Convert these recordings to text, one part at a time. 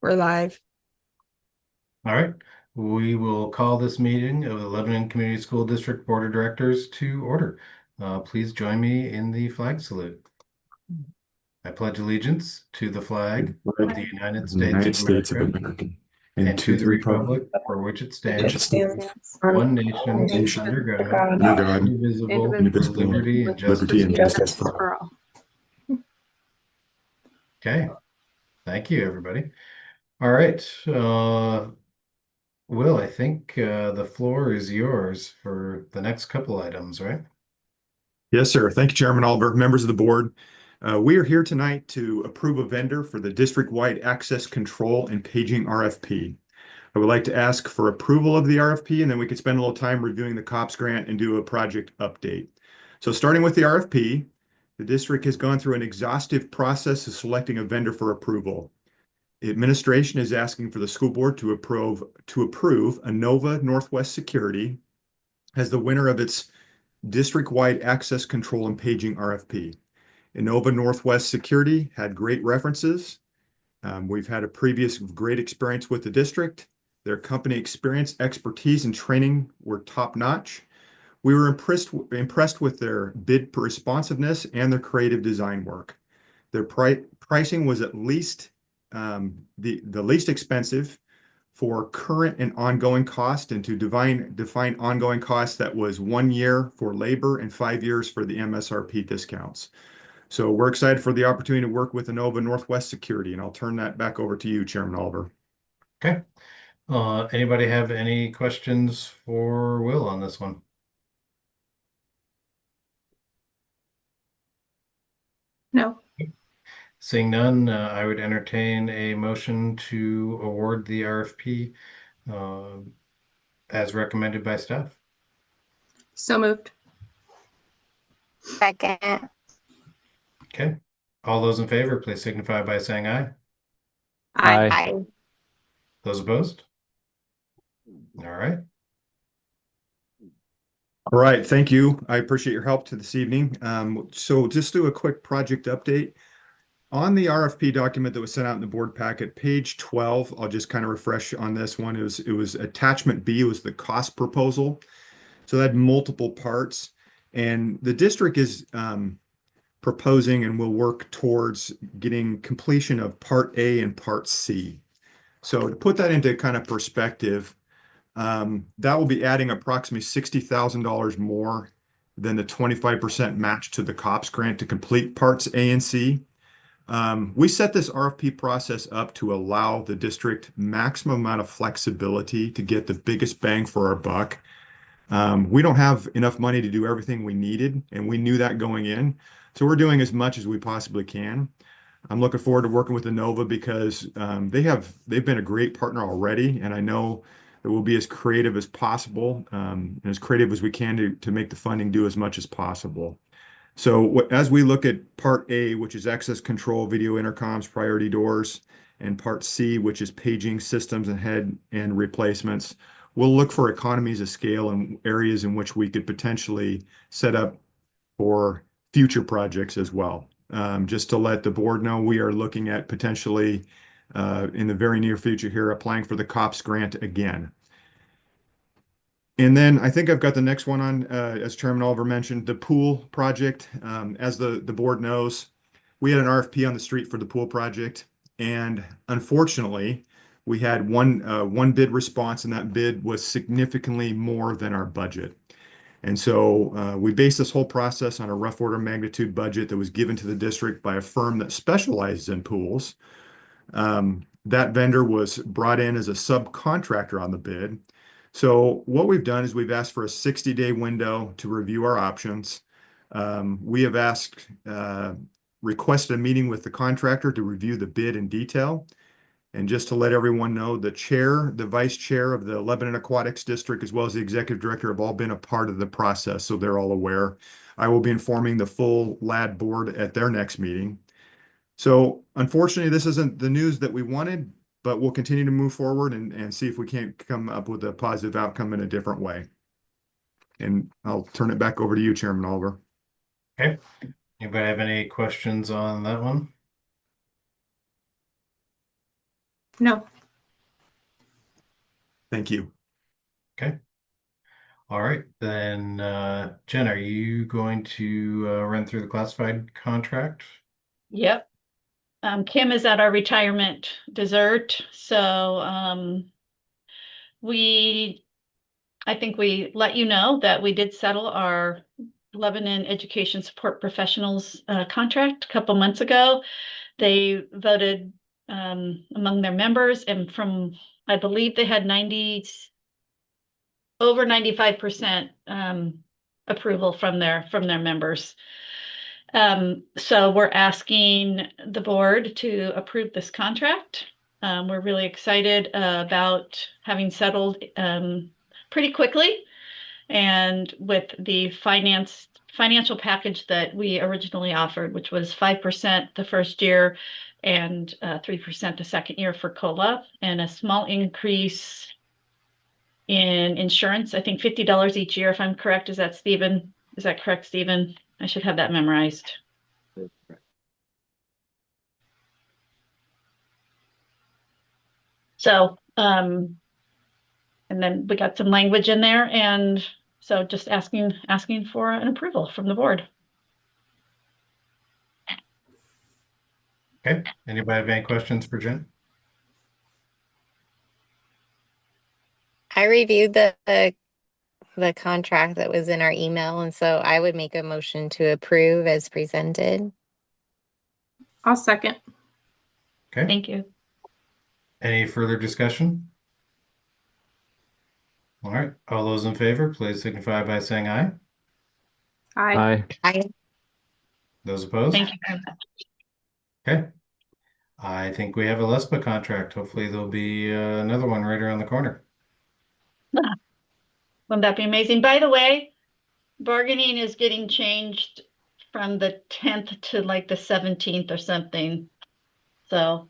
We're live. All right, we will call this meeting of the Lebanon Community School District Board of Directors to order. Please join me in the flag salute. I pledge allegiance to the flag of the United The States United of States of America America and and to to the the republic republic for which it which stands, stands one nation, nation under God, under God, indivisible, with indivisible, liberty and with liberty justice and for justice all. for all. Okay, thank you, everybody. All right, Will, I think the floor is yours for the next couple items, right? Yes, sir. Thank you, Chairman Albert, members of the board. We are here tonight to approve a vendor for the district-wide access control and paging RFP. I would like to ask for approval of the RFP, and then we could spend a little time reviewing the COPS grant and do a project update. So starting with the RFP, the district has gone through an exhaustive process of selecting a vendor for approval. The administration is asking for the school board to approve Inova Northwest Security as the winner of its district-wide access control and paging RFP. Inova Northwest Security had great references. We've had a previous great experience with the district. Their company experience, expertise, and training were top-notch. We were impressed with their bid responsiveness and their creative design work. Their pricing was at least the least expensive for current and ongoing cost, and to define ongoing costs, that was 1 year for labor and 5 years for the MSRP discounts. So we're excited for the opportunity to work with Inova Northwest Security, and I'll turn that back over to you, Chairman Oliver. Okay. Anybody have any questions for Will on this one? No. Seeing none, I would entertain a motion to award the RFP uh, as recommended by staff. So moved. Second. Okay. All those in favor, please signify by saying aye. Aye. Aye. Those opposed? All right. All right, thank you. I appreciate your help to this evening. So just do a quick project update. On the RFP document that was sent out in the board packet, page 12, I'll just kind of refresh on this one. It was attachment B, was the cost proposal. So that had multiple parts. And the district is proposing and will work towards getting completion of part A and part C. So to put that into kind of perspective, that will be adding approximately $60,000 more than the 25% match to the COPS grant to complete parts A and C. We set this RFP process up to allow the district maximum amount of flexibility to get the biggest bang for our buck. We don't have enough money to do everything we needed, and we knew that going in. So we're doing as much as we possibly can. I'm looking forward to working with Inova because they've been a great partner already, and I know that we'll be as creative as possible, and as creative as we can to make the funding do as much as possible. So as we look at part A, which is access control, video intercoms, priority doors, and part C, which is paging systems and head and replacements, we'll look for economies of scale in areas in which we could potentially set up for future projects as well. Just to let the board know, we are looking at potentially in the very near future here applying for the COPS grant again. And then I think I've got the next one on, as Chairman Oliver mentioned, the pool project. As the board knows, we had an RFP on the street for the pool project, and unfortunately, we had one bid response, and that bid was significantly more than our budget. And so we based this whole process on a rough order of magnitude budget that was given to the district by a firm that specializes in pools. That vendor was brought in as a subcontractor on the bid. So what we've done is we've asked for a 60-day window to review our options. We have requested a meeting with the contractor to review the bid in detail. And just to let everyone know, the vice chair of the Lebanon Aquatics District, as well as the executive director, have all been a part of the process, so they're all aware. I will be informing the full LAD board at their next meeting. So unfortunately, this isn't the news that we wanted, but we'll continue to move forward and see if we can't come up with a positive outcome in a different way. And I'll turn it back over to you, Chairman Oliver. Okay. Anybody have any questions on that one? No. Thank you. Okay. All right, then, Jen, are you going to run through the classified contract? Yep. Kim is at our retirement dessert, so I think we let you know that we did settle our Lebanon Education Support Professionals contract a couple months ago. They voted among their members, and I believe they had over 95% approval from their members. So we're asking the board to approve this contract. We're really excited about having settled pretty quickly, and with the financial package that we originally offered, which was 5% the first year and 3% the second year for COLA, and a small increase in insurance. I think $50 each year, if I'm correct. Is that Stephen? Is that correct, Stephen? I should have that memorized. So, and then we got some language in there, and so just asking for an approval from the board. Okay, anybody have any questions for Jen? I reviewed the contract that was in our email, and so I would make a motion to approve as presented. I'll second. Okay, Thank you. any further discussion? All right, all those in favor, please signify by saying aye. Aye. I Those opposed? Thank you very much. Okay. I think we have a LESPA contract. Hopefully there'll be another one right around the corner. Wouldn't that be amazing? By the way, bargaining is getting changed from the 10th to like the 17th or something. So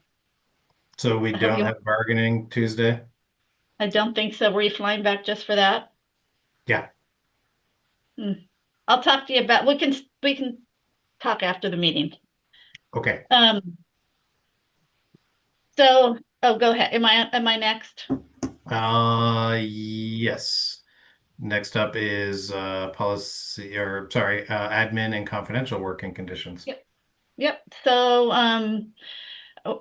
So we I hope don't you- have bargaining Tuesday? I don't think so. Were you flying back just for that? Yeah. I'll talk to you about, we can talk after the meeting. Okay. So, oh, go ahead. Am I next? Yes. Next up is policy, or sorry, admin and confidential working conditions. Yep. So,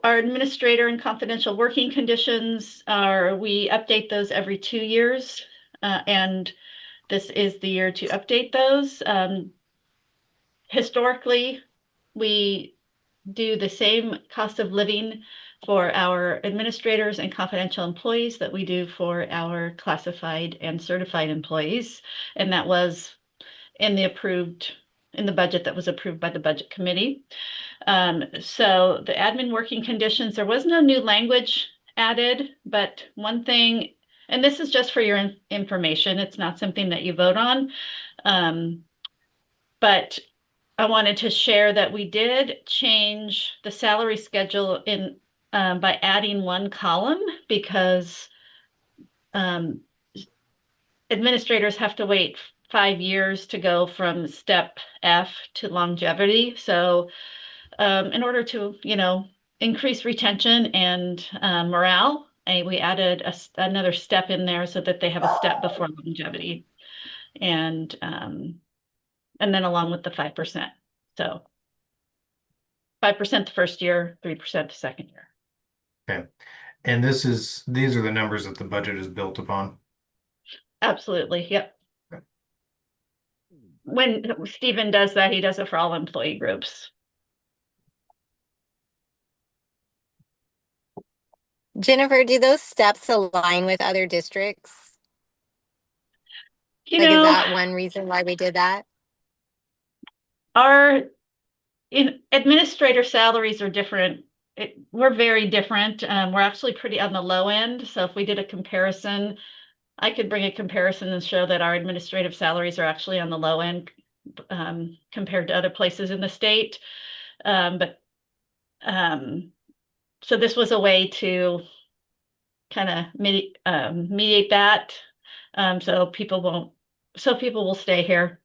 our administrator and confidential working conditions we update those every 2 years. And this is the year to update those. Historically, we do the same cost of living for our administrators and confidential employees that we do for our classified and certified employees. And that was in the budget that was approved by the budget committee. So the admin working conditions, there was no new language added, but one thing, and this is just for your information, it's not something that you vote on. But I wanted to share that we did change the salary schedule by adding one column, because administrators have to wait 5 years to go from step F to longevity. So in order to, increase retention and morale, we added another step in there so that they have a step before longevity. And then along with the 5%. So 5% the first year, 3% the second year. Okay. And these are the numbers that the budget is built upon. Absolutely. Yep. When Stephen does that, he does it for all employee groups. Jennifer, do those steps align with other districts? You Like, is know, that one reason why we did that? our administrator salaries are different. We're very different. We're actually pretty on the low end. So if we did a comparison, I could bring a comparison and show that our administrative salaries are actually on the low end compared to other places in the state. So this was a way to kind of mediate that, so people will stay here.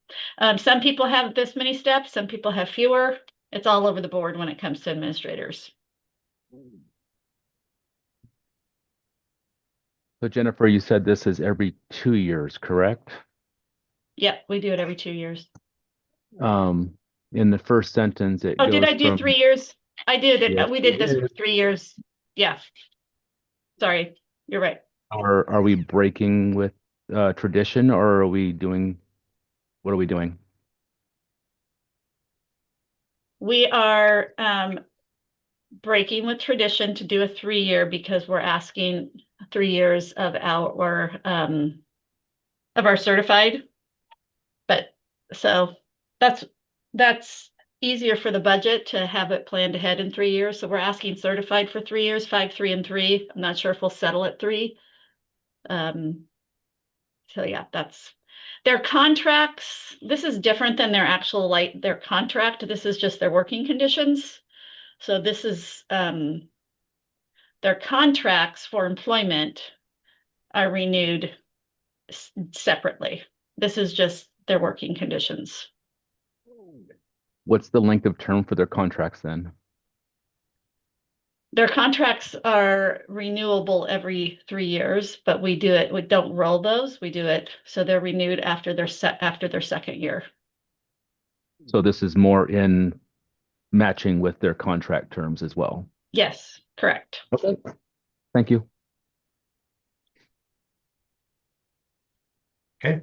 Some people have this many steps, some people have fewer. It's all over the board when it comes to administrators. So Jennifer, you said this is every 2 years, correct? Yeah, we do it every 2 years. In the first sentence, it Oh, did goes I do from 3 years? I did it. Yes, We you did this for did. 3 years. Yeah. Sorry, you're right. Are we breaking with tradition, or are we doing, what are we doing? We are breaking with tradition to do a 3 year because we're asking 3 years of our certified. But so that's easier for the budget to have it planned ahead in 3 years. So we're asking certified for 3 years, 5, 3, and 3. I'm not sure if we'll settle at 3. So yeah, that's their contracts. This is different than their actual their contract. This is just their working conditions. So this is their contracts for employment are renewed separately. This is just their working conditions. What's the length of term for their contracts then? Their contracts are renewable every 3 years, but we don't roll those. We do it so they're renewed after their second year. So this is more in matching with their contract terms as well. Yes, correct. Okay. Thank you. Okay.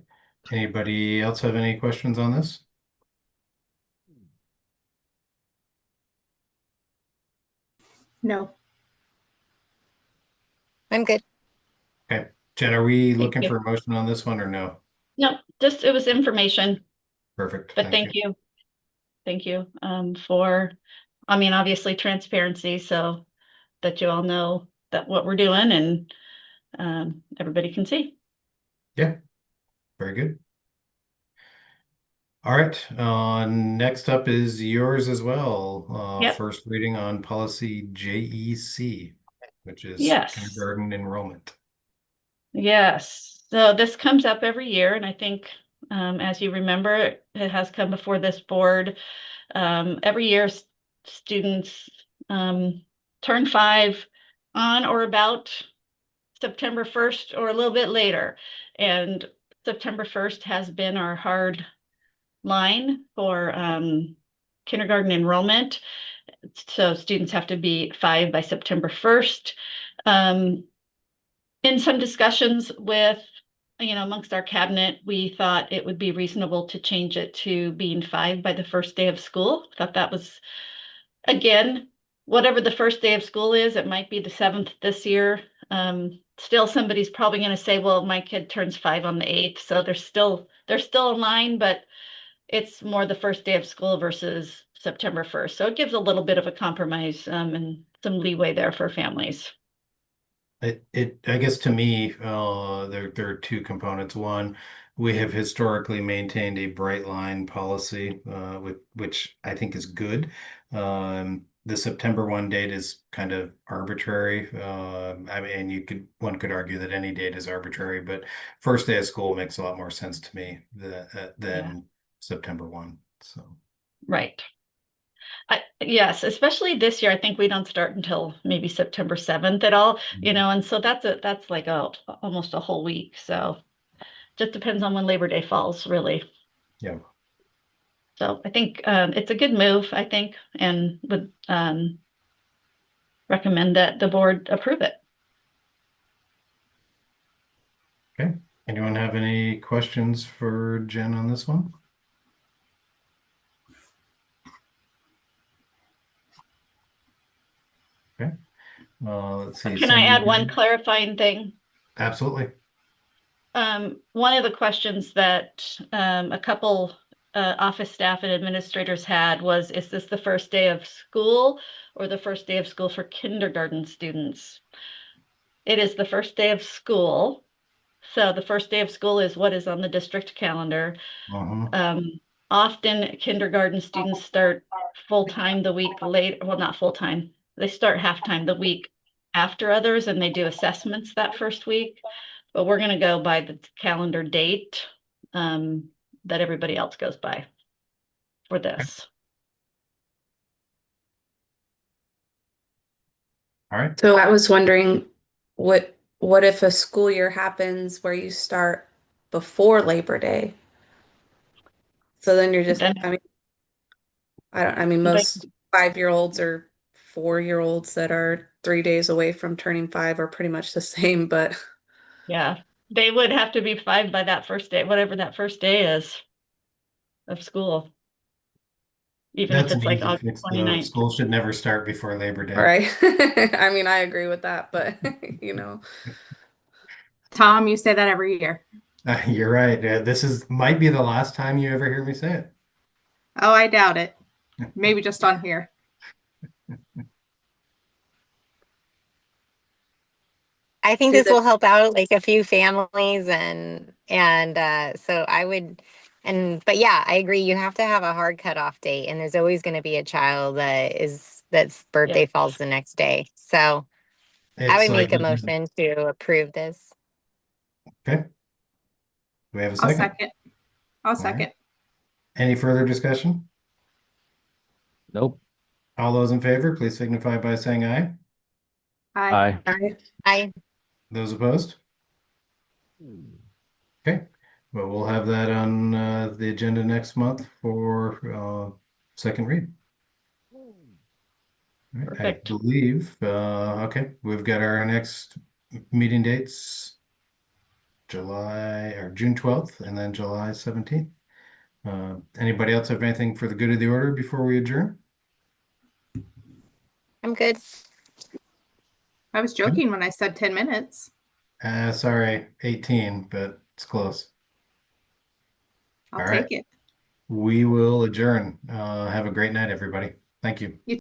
Anybody else have any questions on this? No. I'm good. Okay. Jen, are we looking you. for a motion on this one or no? No, just it was information, Perfect. but thank you. Thank you for, I mean, obviously transparency so that you all know that what we're doing and everybody can see. Yeah, very good. All right, next up is yours as well. Yep. First reading on policy JEC, which is Yes. kindergarten enrollment. Yes. So this comes up every year, and I think, as you remember, it has come before this board. Every year, students turn 5 on or about September 1st or a little bit later. And September 1st has been our hard line for kindergarten enrollment. So students have to be 5 by September 1st. In some discussions with, amongst our cabinet, we thought it would be reasonable to change it to being 5 by the first day of school. Thought that was, again, whatever the first day of school is, it might be the 7th this year. Still, somebody's probably going to say, well, my kid turns 5 on the 8th. So they're still in line, but it's more the first day of school versus September 1st. So it gives a little bit of a compromise and some leeway there for families. I guess to me, there are two components. One, we have historically maintained a bright line policy, which I think is good. The September 1 date is kind of arbitrary. I mean, one could argue that any date is arbitrary, but first day of school makes a lot more sense to me than September 1. So Right. Yes, especially this year. I think we don't start until maybe September 7th at all, and so that's like almost a whole week. So just depends on when Labor Day falls, really. yeah. So I think it's a good move, I think, and would recommend that the board approve it. Okay. Anyone have any questions for Jen on this one? Okay. Let's see. Can I add one clarifying thing? Absolutely. One of the questions that a couple office staff and administrators had was, is this the first day of school or the first day of school for kindergarten students? It is the first day of school. So the first day of school is what is on the district calendar. Often kindergarten students start full-time the week late, well, not full-time. They start half-time the week after others, and they do assessments that first week. But we're going to go by the calendar date that everybody else goes by for this. All right. So I was wondering, what what if a school year happens where you start before Labor Day? So then you're just, Then I mean, they, most 5-year-olds or 4-year-olds that are 3 days away from turning 5 are pretty much the same, but yeah, they would have to be 5 by that first day, whatever that first day is of school. Even if That's an it's like easy August fix, though. 29th. School should never start before Labor Day. right. I mean, I agree with that, but Tom, you say that every year. You're right. This might be the last time you ever hear me say it. Oh, I doubt it. Maybe just on here. I think Do this the will help out like a few families so I would but yeah, I agree. You have to have a hard cutoff date, and there's always going to be a child that's birthday Yeah. falls the next day. So I It's would like, make a motion to approve this. okay. Do we have a I'll second? second. I'll All right. second. Any further discussion? Nope. All those in favor, please signify by saying aye. Aye. I Those opposed? Okay. Well, we'll have that on the agenda next month for second read. All right, I Perfect. believe, okay, we've got our next meeting dates, June 12th and then July 17th. Anybody else have anything for the good of the order before we adjourn? I'm good. I was joking when I said 10 minutes. Sorry, 18, but it's close. I'll All take right. it. We will adjourn. Have a great night, everybody. Thank you.